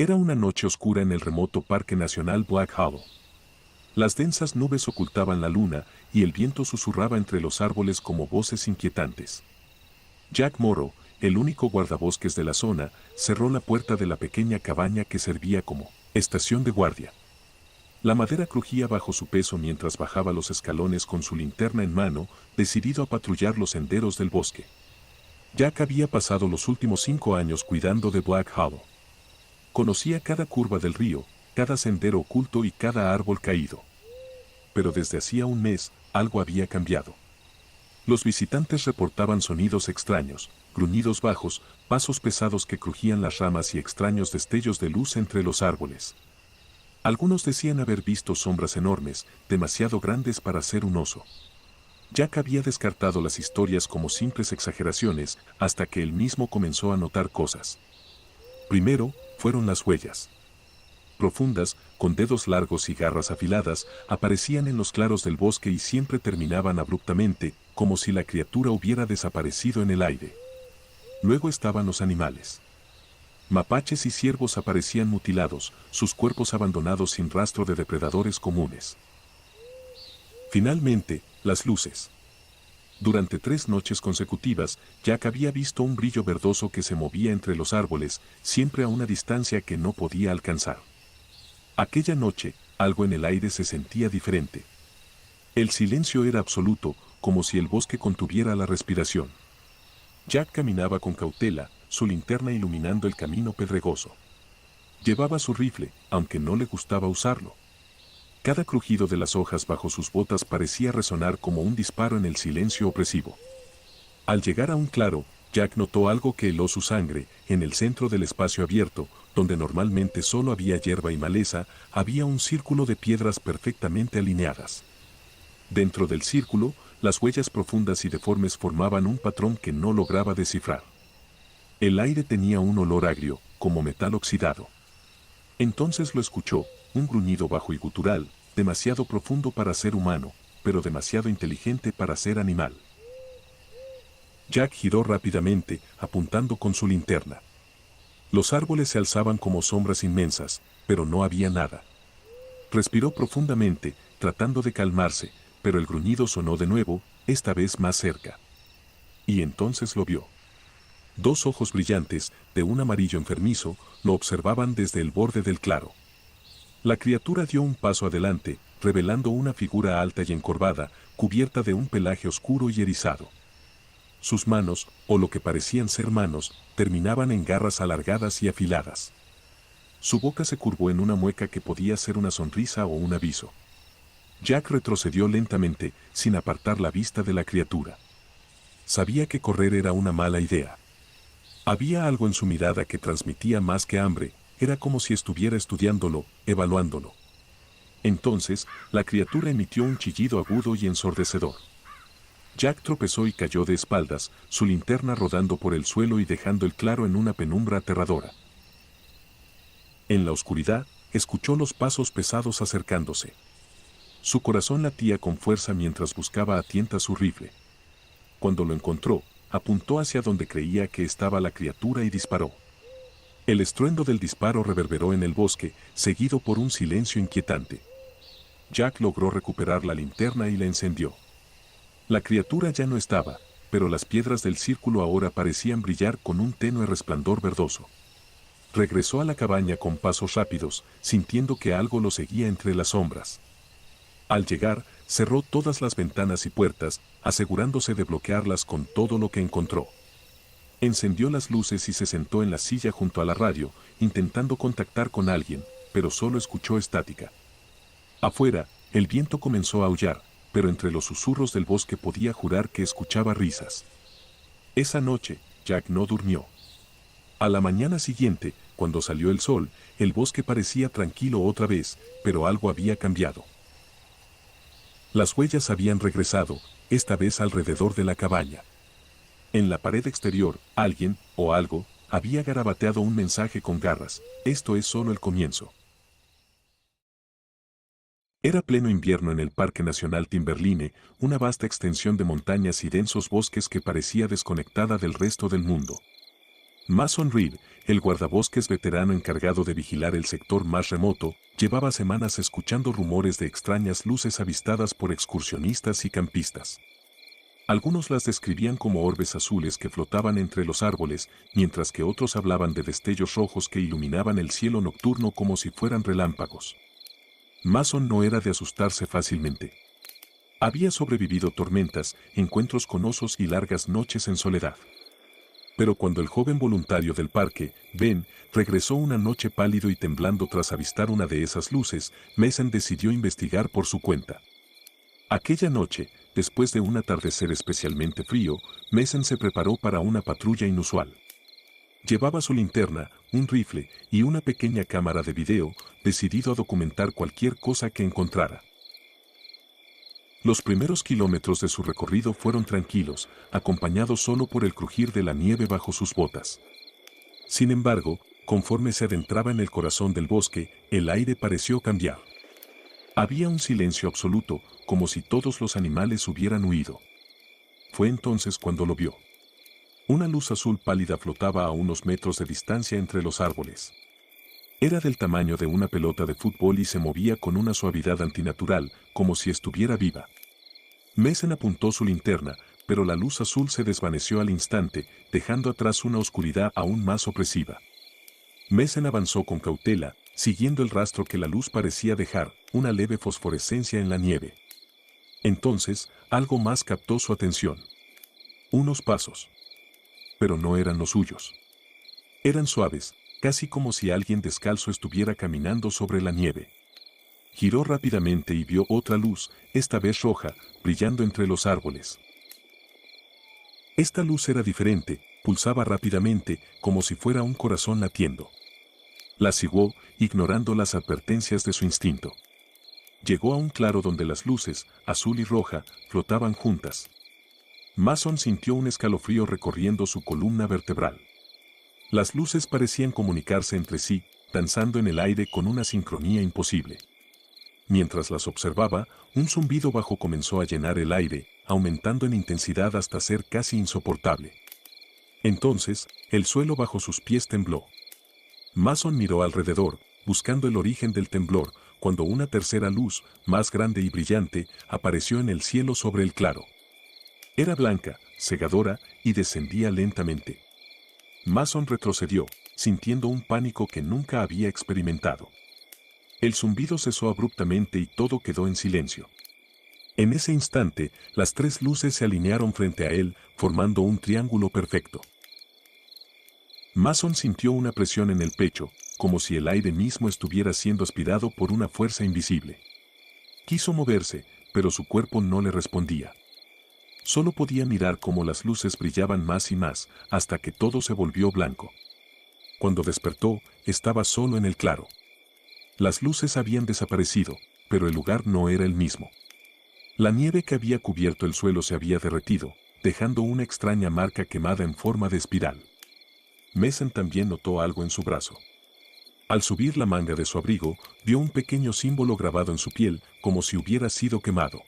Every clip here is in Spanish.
Era una noche oscura en el remoto Parque Nacional Black Hollow. Las densas nubes ocultaban la luna y el viento susurraba entre los árboles como voces inquietantes. Jack Morrow, el único guardabosques de la zona, cerró la puerta de la pequeña cabaña que servía como estación de guardia. La madera crujía bajo su peso mientras bajaba los escalones con su linterna en mano, decidido a patrullar los senderos del bosque. Jack había pasado los últimos 5 años cuidando de Black Hollow. Conocía cada curva del río, cada sendero oculto y cada árbol caído. Pero desde hacía un mes, algo había cambiado. Los visitantes reportaban sonidos extraños, gruñidos bajos, pasos pesados que crujían las ramas y extraños destellos de luz entre los árboles. Algunos decían haber visto sombras enormes, demasiado grandes para ser un oso. Jack había descartado las historias como simples exageraciones hasta que él mismo comenzó a notar cosas. Primero, fueron las huellas. Profundas, con dedos largos y garras afiladas, aparecían en los claros del bosque y siempre terminaban abruptamente, como si la criatura hubiera desaparecido en el aire. Luego estaban los animales. Mapaches y ciervos aparecían mutilados, sus cuerpos abandonados sin rastro de depredadores comunes. Finalmente, las luces. Durante 3 noches consecutivas, Jack había visto un brillo verdoso que se movía entre los árboles, siempre a una distancia que no podía alcanzar. Aquella noche, algo en el aire se sentía diferente. El silencio era absoluto, como si el bosque contuviera la respiración. Jack caminaba con cautela, su linterna iluminando el camino pedregoso. Llevaba su rifle, aunque no le gustaba usarlo. Cada crujido de las hojas bajo sus botas parecía resonar como un disparo en el silencio opresivo. Al llegar a un claro, Jack notó algo que heló su sangre. En el centro del espacio abierto, donde normalmente solo había hierba y maleza, había un círculo de piedras perfectamente alineadas. Dentro del círculo, las huellas profundas y deformes formaban un patrón que no lograba descifrar. El aire tenía un olor agrio, como metal oxidado. Entonces lo escuchó, un gruñido bajo y gutural, demasiado profundo para ser humano, pero demasiado inteligente para ser animal. Jack giró rápidamente, apuntando con su linterna. Los árboles se alzaban como sombras inmensas, pero no había nada. Respiró profundamente, tratando de calmarse, pero el gruñido sonó de nuevo, esta vez más cerca. Y entonces lo vio. 2 ojos brillantes, de un amarillo enfermizo, lo observaban desde el borde del claro. La criatura dio un paso adelante, revelando una figura alta y encorvada, cubierta de un pelaje oscuro y erizado. Sus manos, o lo que parecían ser manos, terminaban en garras alargadas y afiladas. Su boca se curvó en una mueca que podía ser una sonrisa o un aviso. Jack retrocedió lentamente, sin apartar la vista de la criatura. Sabía que correr era una mala idea. Había algo en su mirada que transmitía más que hambre, era como si estuviera estudiándolo, evaluándolo. Entonces, la criatura emitió un chillido agudo y ensordecedor. Jack tropezó y cayó de espaldas, su linterna rodando por el suelo y dejando el claro en una penumbra aterradora. En la oscuridad, escuchó los pasos pesados acercándose. Su corazón latía con fuerza mientras buscaba a tientas su rifle. Cuando lo encontró, apuntó hacia donde creía que estaba la criatura y disparó. El estruendo del disparo reverberó en el bosque, seguido por un silencio inquietante. Jack logró recuperar la linterna y la encendió. La criatura ya no estaba, pero las piedras del círculo ahora parecían brillar con un tenue resplandor verdoso. Regresó a la cabaña con pasos rápidos, sintiendo que algo lo seguía entre las sombras. Al llegar, cerró todas las ventanas y puertas, asegurándose de bloquearlas con todo lo que encontró. Encendió las luces y se sentó en la silla junto a la radio, intentando contactar con alguien, pero solo escuchó estática. Afuera, el viento comenzó a aullar, pero entre los susurros del bosque podía jurar que escuchaba risas. Esa noche, Jack no durmió. A la mañana siguiente, cuando salió el sol, el bosque parecía tranquilo otra vez, pero algo había cambiado. Las huellas habían regresado, esta vez alrededor de la cabaña. En la pared exterior, alguien, o algo, había garabateado un mensaje con garras: esto es solo el comienzo. Era pleno invierno en el Parque Nacional Timberline, una vasta extensión de montañas y densos bosques que parecía desconectada del resto del mundo. Mason Reed, el guardabosques veterano encargado de vigilar el sector más remoto, llevaba semanas escuchando rumores de extrañas luces avistadas por excursionistas y campistas. Algunos las describían como orbes azules que flotaban entre los árboles, mientras que otros hablaban de destellos rojos que iluminaban el cielo nocturno como si fueran relámpagos. Mason no era de asustarse fácilmente. Había sobrevivido tormentas, encuentros con osos y largas noches en soledad. Pero cuando el joven voluntario del parque, Ben, regresó una noche pálido y temblando tras avistar una de esas luces, Mason decidió investigar por su cuenta. Aquella noche, después de un atardecer especialmente frío, Mason se preparó para una patrulla inusual. Llevaba su linterna, un rifle y una pequeña cámara de video, decidido a documentar cualquier cosa que encontrara. Los primeros kilómetros de su recorrido fueron tranquilos, acompañados solo por el crujir de la nieve bajo sus botas. Sin embargo, conforme se adentraba en el corazón del bosque, el aire pareció cambiar. Había un silencio absoluto, como si todos los animales hubieran huido. Fue entonces cuando lo vio. Una luz azul pálida flotaba a unos metros de distancia entre los árboles. Era del tamaño de una pelota de fútbol y se movía con una suavidad antinatural, como si estuviera viva. Mason apuntó su linterna, pero la luz azul se desvaneció al instante, dejando atrás una oscuridad aún más opresiva. Mason avanzó con cautela, siguiendo el rastro que la luz parecía dejar, una leve fosforescencia en la nieve. Entonces, algo más captó su atención. Unos pasos. Pero no eran los suyos. Eran suaves, casi como si alguien descalzo estuviera caminando sobre la nieve. Giró rápidamente y vio otra luz, esta vez roja, brillando entre los árboles. Esta luz era diferente, pulsaba rápidamente, como si fuera un corazón latiendo. La siguió, ignorando las advertencias de su instinto. Llegó a un claro donde las luces, azul y roja, flotaban juntas. Mason sintió un escalofrío recorriendo su columna vertebral. Las luces parecían comunicarse entre sí, danzando en el aire con una sincronía imposible. Mientras las observaba, un zumbido bajo comenzó a llenar el aire, aumentando en intensidad hasta ser casi insoportable. Entonces, el suelo bajo sus pies tembló. Mason miró alrededor, buscando el origen del temblor, cuando una tercera luz, más grande y brillante, apareció en el cielo sobre el claro. Era blanca, cegadora, y descendía lentamente. Mason retrocedió, sintiendo un pánico que nunca había experimentado. El zumbido cesó abruptamente y todo quedó en silencio. En ese instante, las tres luces se alinearon frente a él, formando un triángulo perfecto. Mason sintió una presión en el pecho, como si el aire mismo estuviera siendo aspirado por una fuerza invisible. Quiso moverse, pero su cuerpo no le respondía. Solo podía mirar cómo las luces brillaban más y más, hasta que todo se volvió blanco. Cuando despertó, estaba solo en el claro. Las luces habían desaparecido, pero el lugar no era el mismo. La nieve que había cubierto el suelo se había derretido, dejando una extraña marca quemada en forma de espiral. Mason también notó algo en su brazo. Al subir la manga de su abrigo, vio un pequeño símbolo grabado en su piel, como si hubiera sido quemado.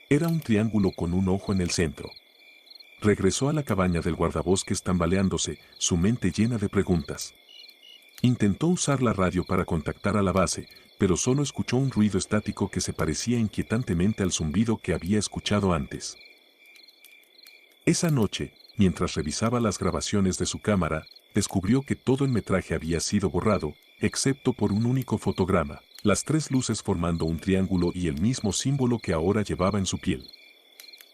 Era un triángulo con un ojo en el centro. Regresó a la cabaña del guardabosques tambaleándose, su mente llena de preguntas. Intentó usar la radio para contactar a la base, pero solo escuchó un ruido estático que se parecía inquietantemente al zumbido que había escuchado antes. Esa noche, mientras revisaba las grabaciones de su cámara, descubrió que todo el metraje había sido borrado, excepto por un único fotograma, las tres luces formando un triángulo y el mismo símbolo que ahora llevaba en su piel.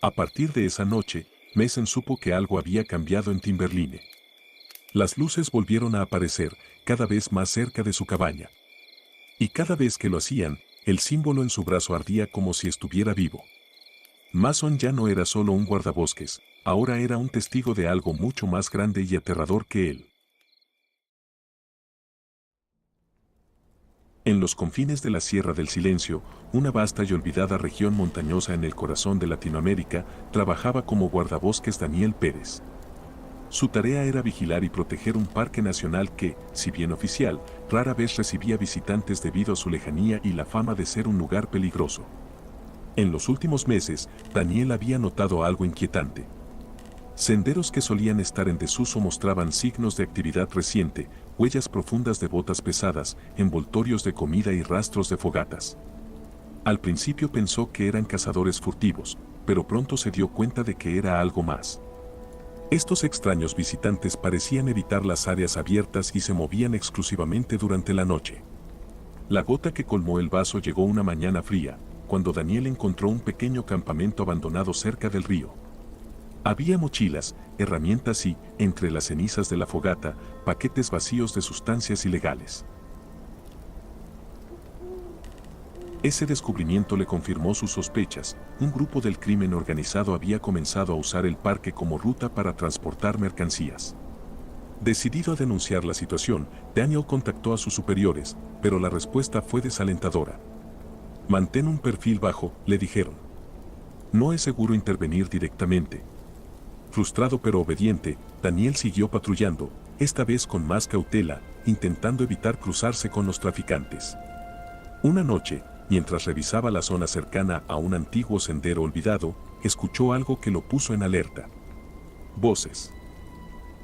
A partir de esa noche, Mason supo que algo había cambiado en Timberline. Las luces volvieron a aparecer, cada vez más cerca de su cabaña. Y cada vez que lo hacían, el símbolo en su brazo ardía como si estuviera vivo. Mason ya no era solo un guardabosques, ahora era un testigo de algo mucho más grande y aterrador que él. En los confines de la Sierra del Silencio, una vasta y olvidada región montañosa en el corazón de Latinoamérica, trabajaba como guardabosques Daniel Pérez. Su tarea era vigilar y proteger un parque nacional que, si bien oficial, rara vez recibía visitantes debido a su lejanía y la fama de ser un lugar peligroso. En los últimos meses, Daniel había notado algo inquietante. Senderos que solían estar en desuso mostraban signos de actividad reciente, huellas profundas de botas pesadas, envoltorios de comida y rastros de fogatas. Al principio pensó que eran cazadores furtivos, pero pronto se dio cuenta de que era algo más. Estos extraños visitantes parecían evitar las áreas abiertas y se movían exclusivamente durante la noche. La gota que colmó el vaso llegó una mañana fría, cuando Daniel encontró un pequeño campamento abandonado cerca del río. Había mochilas, herramientas y, entre las cenizas de la fogata, paquetes vacíos de sustancias ilegales. Ese descubrimiento le confirmó sus sospechas. Un grupo del crimen organizado había comenzado a usar el parque como ruta para transportar mercancías. Decidido a denunciar la situación, Daniel contactó a sus superiores, pero la respuesta fue desalentadora. Mantén un perfil bajo, le dijeron. No es seguro intervenir directamente. Frustrado pero obediente, Daniel siguió patrullando, esta vez con más cautela, intentando evitar cruzarse con los traficantes. Una noche, mientras revisaba la zona cercana a un antiguo sendero olvidado, escuchó algo que lo puso en alerta. Voces.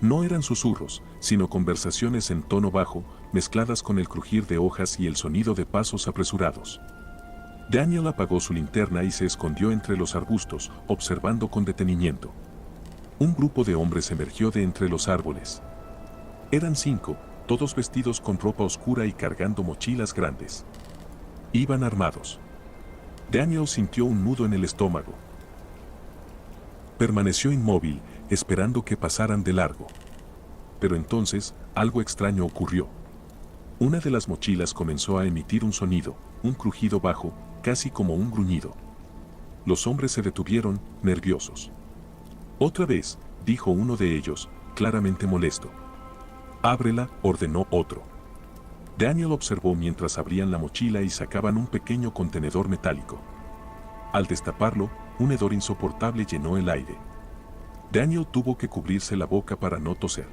No eran susurros, sino conversaciones en tono bajo, mezcladas con el crujir de hojas y el sonido de pasos apresurados. Daniel apagó su linterna y se escondió entre los arbustos, observando con detenimiento. Un grupo de hombres emergió de entre los árboles. Eran 5, todos vestidos con ropa oscura y cargando mochilas grandes. Iban armados. Daniel sintió un nudo en el estómago. Permaneció inmóvil, esperando que pasaran de largo. Pero entonces, algo extraño ocurrió. Una de las mochilas comenzó a emitir un sonido, un crujido bajo, casi como un gruñido. Los hombres se detuvieron, nerviosos. Otra vez, dijo uno de ellos, claramente molesto. Ábrela, ordenó otro. Daniel observó mientras abrían la mochila y sacaban un pequeño contenedor metálico. Al destaparlo, un hedor insoportable llenó el aire. Daniel tuvo que cubrirse la boca para no toser.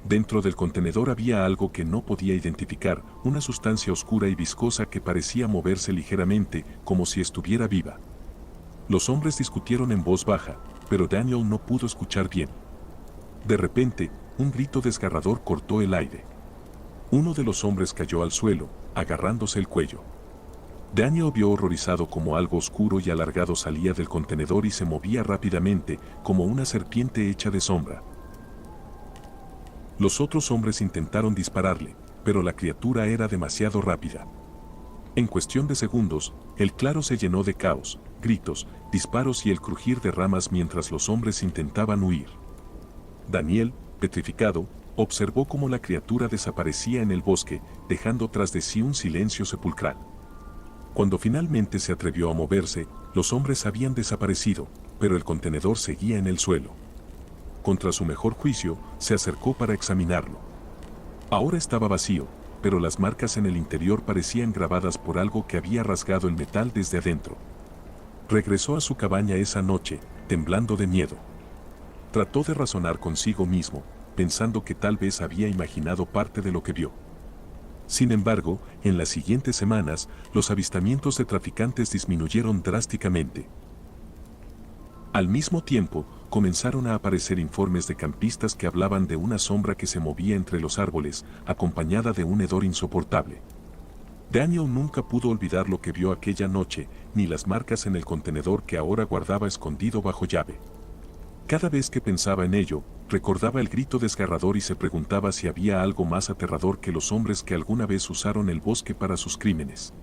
Dentro del contenedor había algo que no podía identificar, una sustancia oscura y viscosa que parecía moverse ligeramente, como si estuviera viva. Los hombres discutieron en voz baja, pero Daniel no pudo escuchar bien. De repente, un grito desgarrador cortó el aire. Uno de los hombres cayó al suelo, agarrándose el cuello. Daniel vio horrorizado como algo oscuro y alargado salía del contenedor y se movía rápidamente, como una serpiente hecha de sombra. Los otros hombres intentaron dispararle, pero la criatura era demasiado rápida. En cuestión de segundos, el claro se llenó de caos, gritos, disparos y el crujir de ramas mientras los hombres intentaban huir. Daniel, petrificado, observó cómo la criatura desaparecía en el bosque, dejando tras de sí un silencio sepulcral. Cuando finalmente se atrevió a moverse, los hombres habían desaparecido, pero el contenedor seguía en el suelo. Contra su mejor juicio, se acercó para examinarlo. Ahora estaba vacío, pero las marcas en el interior parecían grabadas por algo que había rasgado el metal desde adentro. Regresó a su cabaña esa noche, temblando de miedo. Trató de razonar consigo mismo, pensando que tal vez había imaginado parte de lo que vio. Sin embargo, en las siguientes semanas, los avistamientos de traficantes disminuyeron drásticamente. Al mismo tiempo, comenzaron a aparecer informes de campistas que hablaban de una sombra que se movía entre los árboles, acompañada de un hedor insoportable. Daniel nunca pudo olvidar lo que vio aquella noche, ni las marcas en el contenedor que ahora guardaba escondido bajo llave. Cada vez que pensaba en ello, recordaba el grito desgarrador y se preguntaba si había algo más aterrador que los hombres que alguna vez usaron el bosque para sus crímenes.